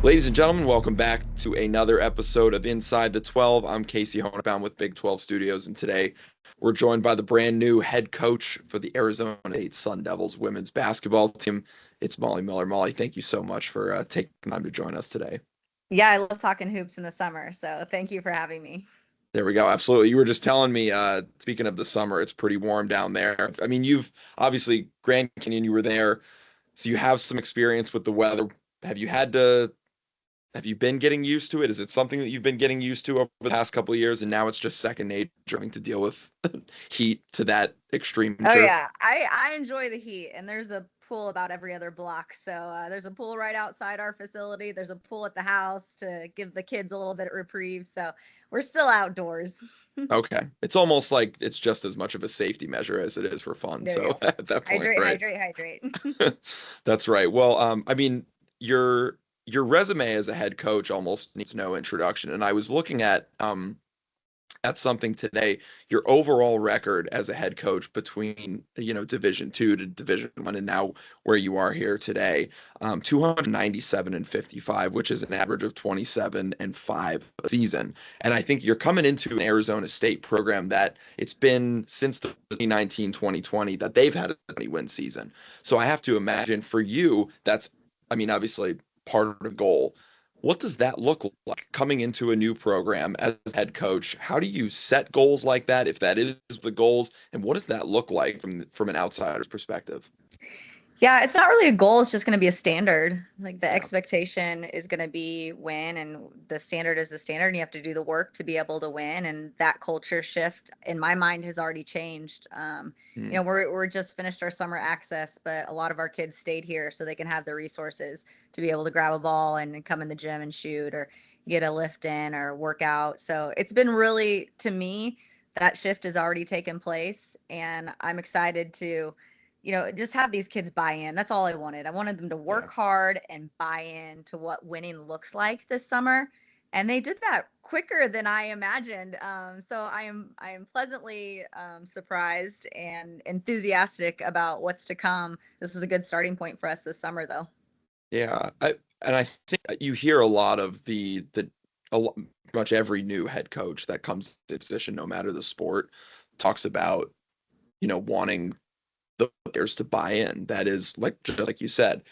Ladies and gentlemen, welcome back to another episode of Inside the 12. I'm Casey Honebaum with Big 12 Studios, and today we're joined by the brand new head coach for the Arizona State Sun Devils women's basketball team. It's Molly Miller. Molly, thank you so much for taking time to join us today. Yeah, I love talking hoops in the summer, so thank you for having me. There we go. Absolutely. You were just telling me, speaking of the summer, it's pretty warm down there. I mean, you've obviously Grand Canyon, you were there, so you have some experience with the weather. Have you had to Have you been getting used to it? Is it something that you've been getting used to over the past couple of years, and now it's just second nature having to deal with heat to that extreme Oh nature? yeah, I enjoy the heat, and there's a pool about every other block. So there's a pool right outside our facility. There's a pool at the house to give the kids a little bit of reprieve. So we're still outdoors. Okay. It's almost like it's just as much of a safety measure as it is for fun. There we So go. at that point, Hydrate, right? hydrate, hydrate. That's right. Well, I mean, your resume as a head coach almost needs no introduction. And I was looking at something today, your overall record as a head coach between Division 2 to Division 1 and now where you are here today, 297 and 55, which is an average of 27 and 5 a season. And I think you're coming into an Arizona State program that it's been since the 2019-2020 that they've had a 20-win season. So I have to imagine for you that's, I mean, obviously part of the goal. What does that look like coming into a new program as head coach? How do you set goals like that, if that is the goals, and what does that look like from an outsider's perspective? Yeah, it's not really a goal, it's just gonna be a standard. Like, the Yeah. expectation is gonna be win, and the standard is the standard, and you have to do the work to be able to win, and that culture shift, in my mind, has already changed. Mm, We're just finished our summer access, but a lot of our kids stayed here so they can have the resources to be able to grab a ball and come in the gym and shoot or get a lift in or work out. So it's been really, to me, that shift has already taken place, and I'm excited to just have these kids buy in. That's all I wanted. I wanted them to yeah. work hard and buy in to what winning looks like this summer. And they did that quicker than I imagined. So I am pleasantly surprised and enthusiastic about what's to come. This is a good starting point for us this summer, though. Yeah. I think you hear a lot of a lot, much every new head coach that comes to the position, no matter the sport, talks about, wanting the players to buy in. That is like just like you said.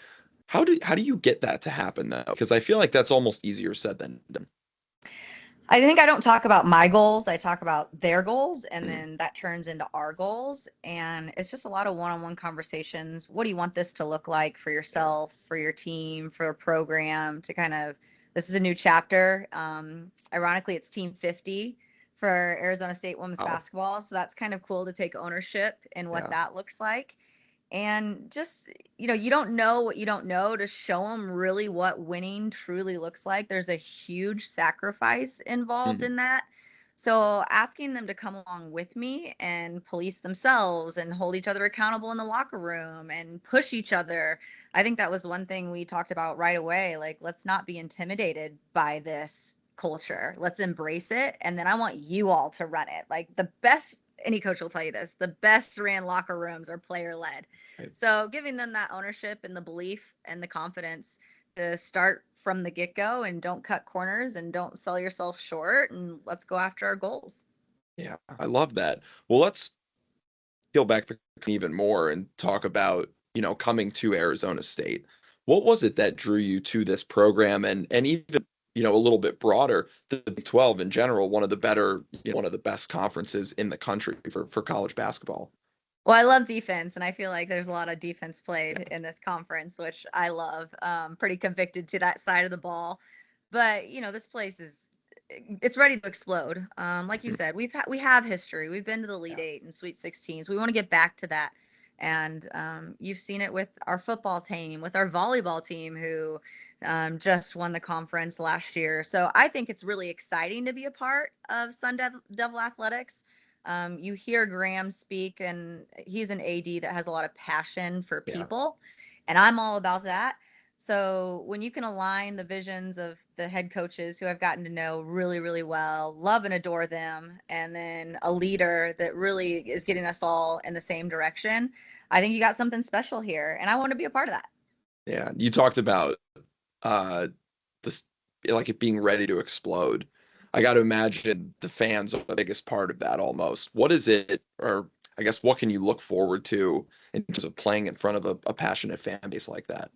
How do you get that to happen though? Because I feel like that's almost easier said than done. I think I don't talk about my goals. I talk about their goals, and Mm, then that turns into our goals. And it's just a lot of one on one conversations. What do you want this to look like for yeah. yourself, for your team, for a program to kind of, this is a new chapter. Ironically, it's Team 50 for Arizona State women's Wow. basketball. So that's kind of cool to take ownership in what Yeah. that looks like. And just, you don't know what you don't know to show them really what winning truly looks like. There's a huge sacrifice involved Mhm. in that. So asking them to come along with me and police themselves and hold each other accountable in the locker room and push each other. I think that was one thing we talked about right away. Like, let's not be intimidated by this culture. Let's embrace it. And then I want you all to run it. Like, the best, any coach will tell you this, the best ran locker rooms are player led. Right. So giving them that ownership and the belief and the confidence to start from the get go and don't cut corners and don't sell yourself short, and let's go after our goals. Yeah, I love that. Well, let's peel back the curtain even more and talk about, coming to Arizona State. What was it that drew you to this program and even, a little bit broader, the Big 12 in general, one of the best conferences in the country for college basketball? Well, I love defense, and I feel like there's a lot of defense played Yeah. in this conference, which I love. Pretty convicted to that side of the ball, but this place is, it's ready to explode. Like you Mhm. said, we have history. We've been to the Elite Yeah. Eight and Sweet 16s. We want to get back to that, and you've seen it with our football team, with our volleyball team, who just won the conference last year. So I think it's really exciting to be a part of Devil Athletics. You hear Graham speak, and he's an AD that has a lot of passion for Yeah. people, and I'm all about that. So when you can align the visions of the head coaches who I've gotten to know really, really well, love and adore them, and then a leader that really is getting us all in the same direction, I think you got something special here, and I want to be a part of that. Yeah. You talked about uh this, like it being ready to explode. I got to imagine the fans are the biggest part of that almost. What is it, or I guess what can you look forward to in terms of playing in front of a passionate fan base like that?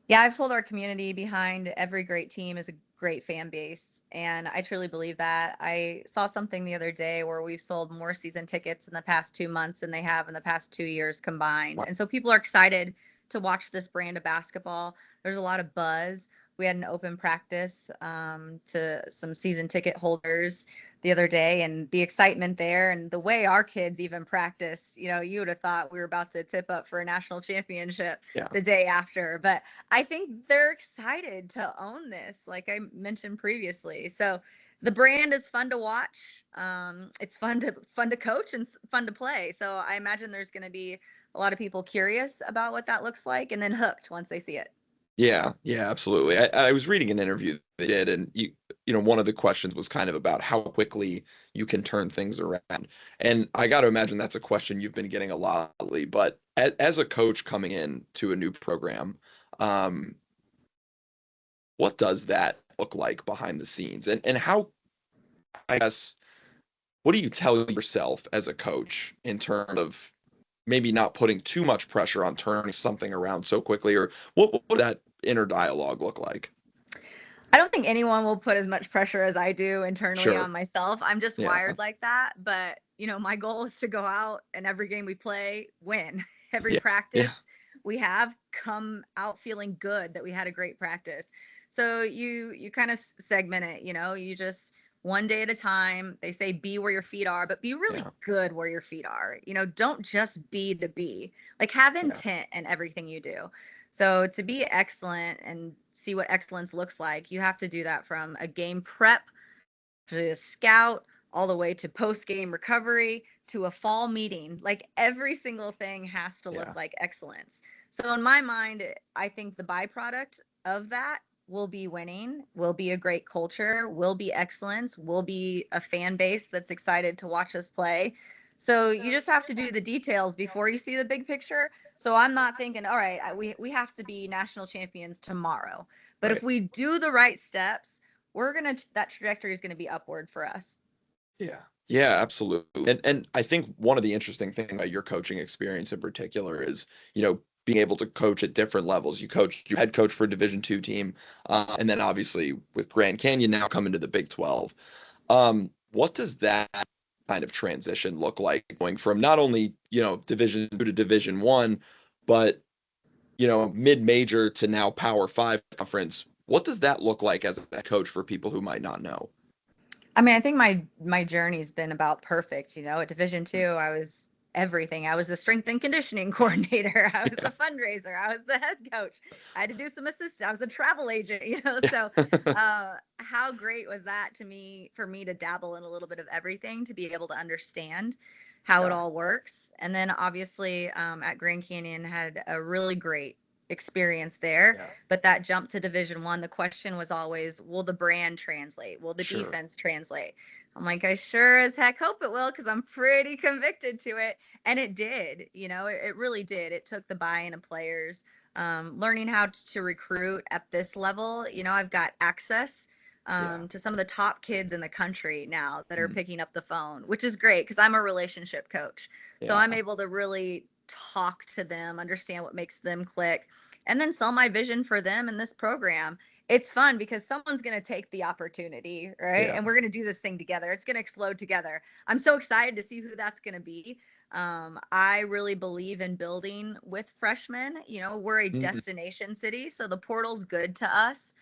Yeah, I've told our community behind every great team is a great fan base. And I truly believe that. I saw something the other day where we've sold more season tickets in the past 2 months than they have in the past 2 years combined. Wow. And so people are excited to watch this brand of basketball. There's a lot of buzz. We had an open practice to some season ticket holders the other day, and the excitement there and the way our kids even practice, you would have thought we were about to tip up for a national championship Yeah. the day after. But I think they're excited to own this, like I mentioned previously. So the brand is fun to watch. It's fun to coach and fun to play. So I imagine there's going to be a lot of people curious about what that looks like and then hooked once they see it. Yeah, yeah, absolutely. I was reading an interview they did, and one of the questions was kind of about how quickly you can turn things around. And I got to imagine that's a question you've been getting a lot lately. But as a coach coming in to a new program, um, what does that look like behind the scenes? And how, I guess, what do you tell yourself as a coach in terms of maybe not putting too much pressure on turning something around so quickly, or what would that inner dialogue look like? I don't think anyone will put as much pressure as I do internally Sure. on myself. I'm just Yeah. wired like that. But, my goal is to go out and every game we play, win. Every Yeah. practice Yeah. we have, come out feeling good that we had a great practice. So you kind of segment it, you just one day at a time. They say be where your feet are, but be really Yeah. good where your feet are. Don't just be to be. Like have Yeah. intent in everything you do. So to be excellent and see what excellence looks like, you have to do that from a game prep to a scout all the way to post game recovery to a fall meeting. Like every single thing has to look Yeah. like excellence. So in my mind, I think the byproduct of that will be winning, will be a great culture, will be excellence, will be a fan base that's excited to watch us play. So you just have to do the details before you see the big picture. So I'm not thinking, all right, we have to be national champions tomorrow. But if Right. we do the right steps, that trajectory is gonna be upward for us. Yeah. Yeah, absolutely. And I think one of the interesting things about your coaching experience in particular is, being able to coach at different levels. You head coach for a Division II team, and then obviously with Grand Canyon now coming to the Big 12. What does that kind of transition look like going from not only, Division II to Division I, but, mid-major to now Power Five conference? What does that look like as a coach for people who might not know? I mean, I think my journey's been about perfect. At Division II, I was everything. I was the strength and conditioning coordinator. I was Yeah. the fundraiser. I was the head coach. I had to do some assist. I was a travel agent. So how great was that for me to dabble in a little bit of everything, to be able to understand how it Yeah. all works. And then obviously at Grand Canyon had a really great experience there. Yeah. But that jump to Division I, the question was always, will the brand translate? Will the Sure. defense translate? I'm like, I sure as heck hope it will, because I'm pretty convicted to it. And it did. It really did. It took the buy-in of players, learning how to recruit at this level. I've got access Yeah. to some of the top kids in the country now that are Mm. picking up the phone, which is great because I'm a relationship coach. So Yeah. I'm able to really talk to them, understand what makes them click, and then sell my vision for them in this program. It's fun because someone's going to take the opportunity, right? Yeah. And we're going to do this thing together. It's going to explode together. I'm so excited to see who that's going to be. I really believe in building with freshmen. We're a Mhm. destination city, so the portal's good to us.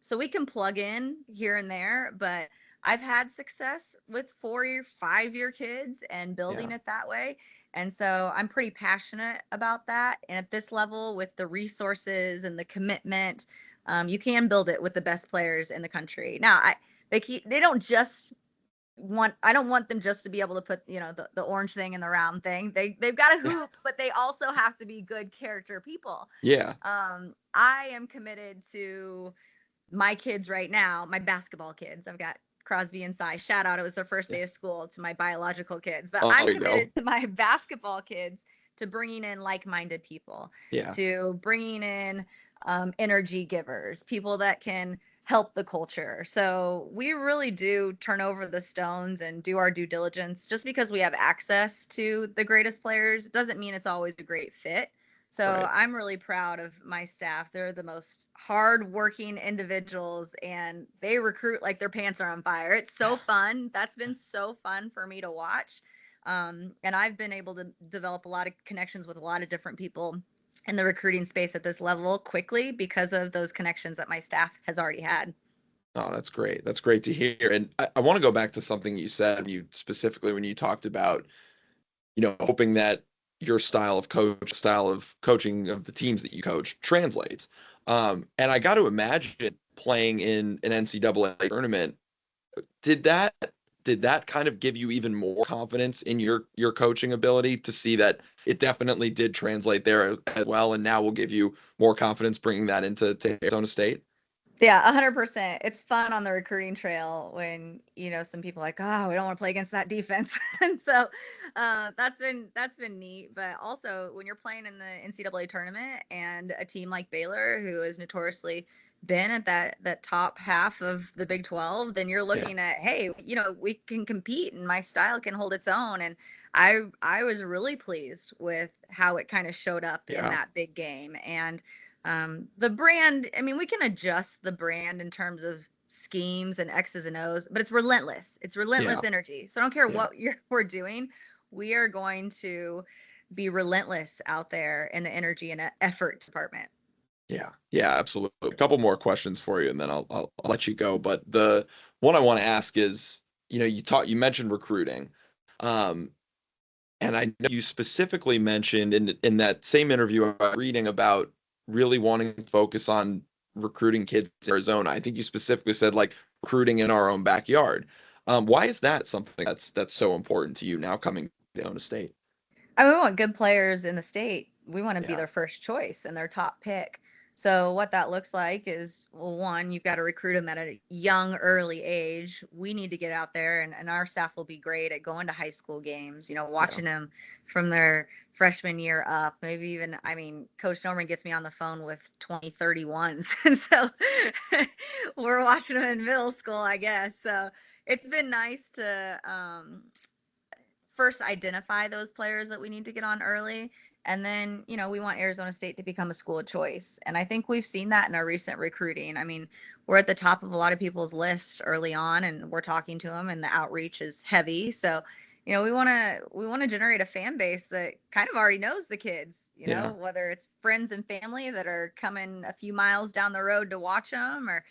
So we can plug in here and there, but I've had success with 4-year, 5-year kids and building Yeah. it that way. And so I'm pretty passionate about that. And at this level, with the resources and the commitment, you can build it with the best players in the country. Now, they don't just I don't want them just to be able to put, the orange thing and the round thing. They've got to hoop, but they also have to be good character people. Yeah. I am committed to my kids right now, my basketball kids. I've got Crosby and Cy. Shout out. It was their first Yeah. day of school to my biological kids. But Oh, I'm there you go. committed to my basketball kids to bringing in like minded people, Yeah. to bringing in energy givers, people that can help the culture. So we really do turn over the stones and do our due diligence. Just because we have access to the greatest players doesn't mean it's always a great fit. So Right. I'm really proud of my staff. They're the most hardworking individuals and they recruit like their pants are on fire. It's so fun. That's been so fun for me to watch. And I've been able to develop a lot of connections with a lot of different people in the recruiting space at this level quickly because of those connections that my staff has already had. Oh, that's great. That's great to hear. And I want to go back to something you said, you specifically when you talked about, hoping that your style of coaching of the teams that you coach translates. And I got to imagine playing in an NCAA tournament, did that did that kind of give you even more confidence in your coaching ability to see that it definitely did translate there as well, and now will give you more confidence bringing that to Arizona State? Yeah, 100%. It's fun on the recruiting trail when, some people are like, oh, we don't want to play against that defense. And so that's been neat. But also when you're playing in the NCAA tournament and a team like Baylor, who has notoriously been at that top half of the Big 12, then you're Yeah. looking at, hey, we can compete and my style can hold its own. And I was really pleased with how it kind of showed up in Yeah. that big game. And the brand, I mean, we can adjust the brand in terms of schemes and X's and O's, but it's relentless. It's Yeah. relentless energy. So I don't care Yeah. what we're doing, we are going to be relentless out there in the energy and effort department. Yeah, yeah, absolutely. A couple more questions for you, and then I'll let you go. But the one I want to ask is, you mentioned recruiting, um, and I know you specifically mentioned in that same interview I was reading about really wanting to focus on recruiting kids in Arizona. I think you specifically said like recruiting in our own backyard. Why is that something that's so important to you now coming to Arizona State? I mean, we want good players in the state. We want to be Yeah, their first choice and their top pick. So what that looks like is, well, one, you've got to recruit them at a young, early age. We need to get out there, and our staff will be great at going to high school games, yeah, watching them from their freshman year up. Maybe even, I mean, Coach Norman gets me on the phone with 20, 31s. And so we're watching them in middle school, I guess. So it's been nice to first identify those players that we need to get on early. And then, we want Arizona State to become a school of choice. And I think we've seen that in our recent recruiting. I mean, we're at the top of a lot of people's lists early on and we're talking to them and the outreach is heavy. So, we want to generate a fan base that kind of already knows the kids, yeah, whether it's friends and family that are coming a few miles down the road to watch them or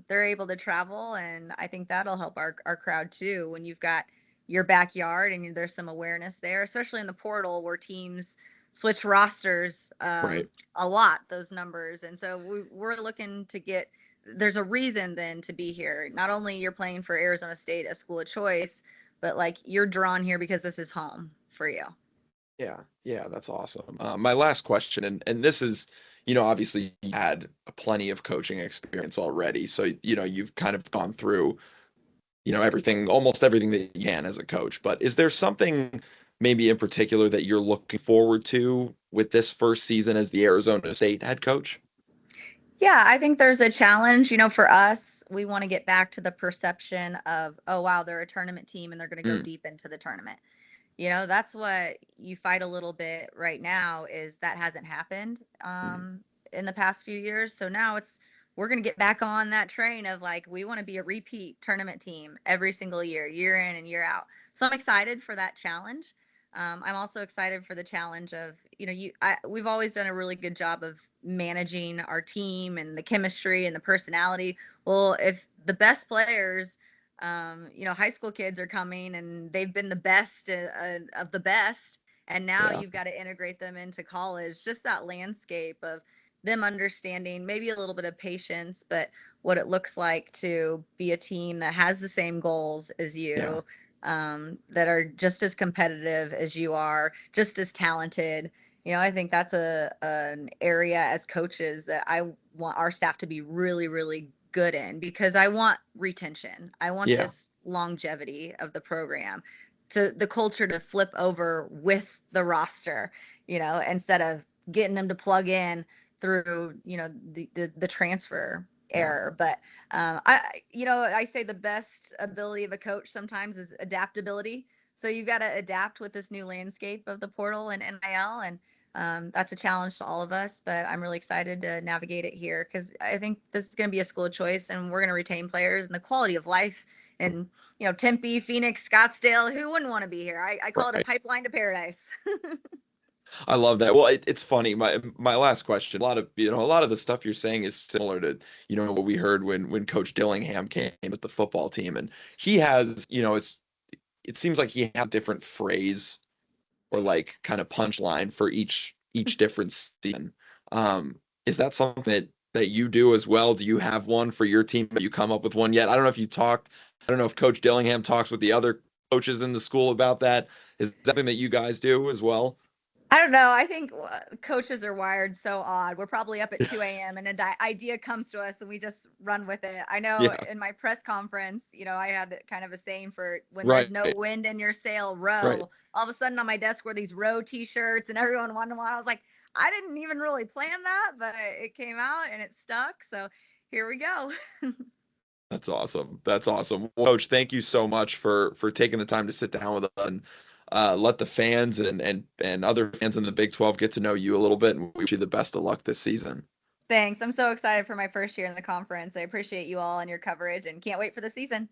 they're able to travel. And I think that'll help our crowd too. When you've got your backyard and there's some awareness there, especially in the portal where teams switch rosters right. a lot, those numbers. And so we're looking to get, there's a reason then to be here. Not only you're playing for Arizona State, a school of choice, but like you're drawn here because this is home for you. Yeah, yeah, that's awesome. My last question, and this is, obviously you had plenty of coaching experience already, so you've kind of gone through, everything, almost everything that you can as a coach. But is there something maybe in particular that you're looking forward to with this first season as the Arizona State head coach? Yeah, I think there's a challenge. For us, we want to get back to the perception of, oh, wow, they're a tournament team and they're going to go Mm, deep into the tournament. That's what you fight a little bit right now is that hasn't happened mm, in the past few years. So now we're going to get back on that train of like, we want to be a repeat tournament team every single year in and year out. So I'm excited for that challenge. I'm also excited for the challenge of, we've always done a really good job of managing our team and the chemistry and the personality. Well, if the best players high school kids are coming and they've been the best of the best. And now yeah, you've got to integrate them into college, just that landscape of them understanding maybe a little bit of patience, but what it looks like to be a team that has the same goals as yeah, you, that are just as competitive as you are, just as talented. I think that's an area as coaches that I want our staff to be really, really good in because I want retention. I want yeah, this longevity of the program to the culture to flip over with the roster, instead of getting them to plug in through, the transfer error. But I say the best ability of a coach sometimes is adaptability. So you've got to adapt with this new landscape of the portal and NIL, and that's a challenge to all of us. But I'm really excited to navigate it here because I think this is going to be a school of choice, and we're going to retain players and the quality of life. And Tempe, Phoenix, Scottsdale, who wouldn't want to be here? I call it a Right. pipeline to paradise. I love that. Well, it's funny. My last question. A lot of the stuff you're saying is similar to what we heard when Coach Dillingham came with the football team, and he has it seems like he had different phrase or like kind of punchline for each different season. Is that something that you do as well? Do you have one for your team? Have you come up with one yet? I don't know if you talked. I don't know if Coach Dillingham talks with the other coaches in the school about that. Is that something that you guys do as well? I don't know. I think coaches are wired so odd. We're probably up at 2 a.m. and an idea comes to us and we just run with it. I know Yeah. in my press conference, I had kind of a saying for when there's Right. no wind in your sail, Right. row. All of a sudden on my desk were these row t-shirts and everyone wanted one. I was like, I didn't even really plan that, but it came out and it stuck. So here we go. That's awesome. That's awesome. Well, Coach, thank you so much for taking the time to sit down with us and let the fans and other fans in the Big 12 get to know you a little bit, and we wish you the best of luck this season. Thanks. I'm so excited for my first year in the conference. I appreciate you all and your coverage and can't wait for the season.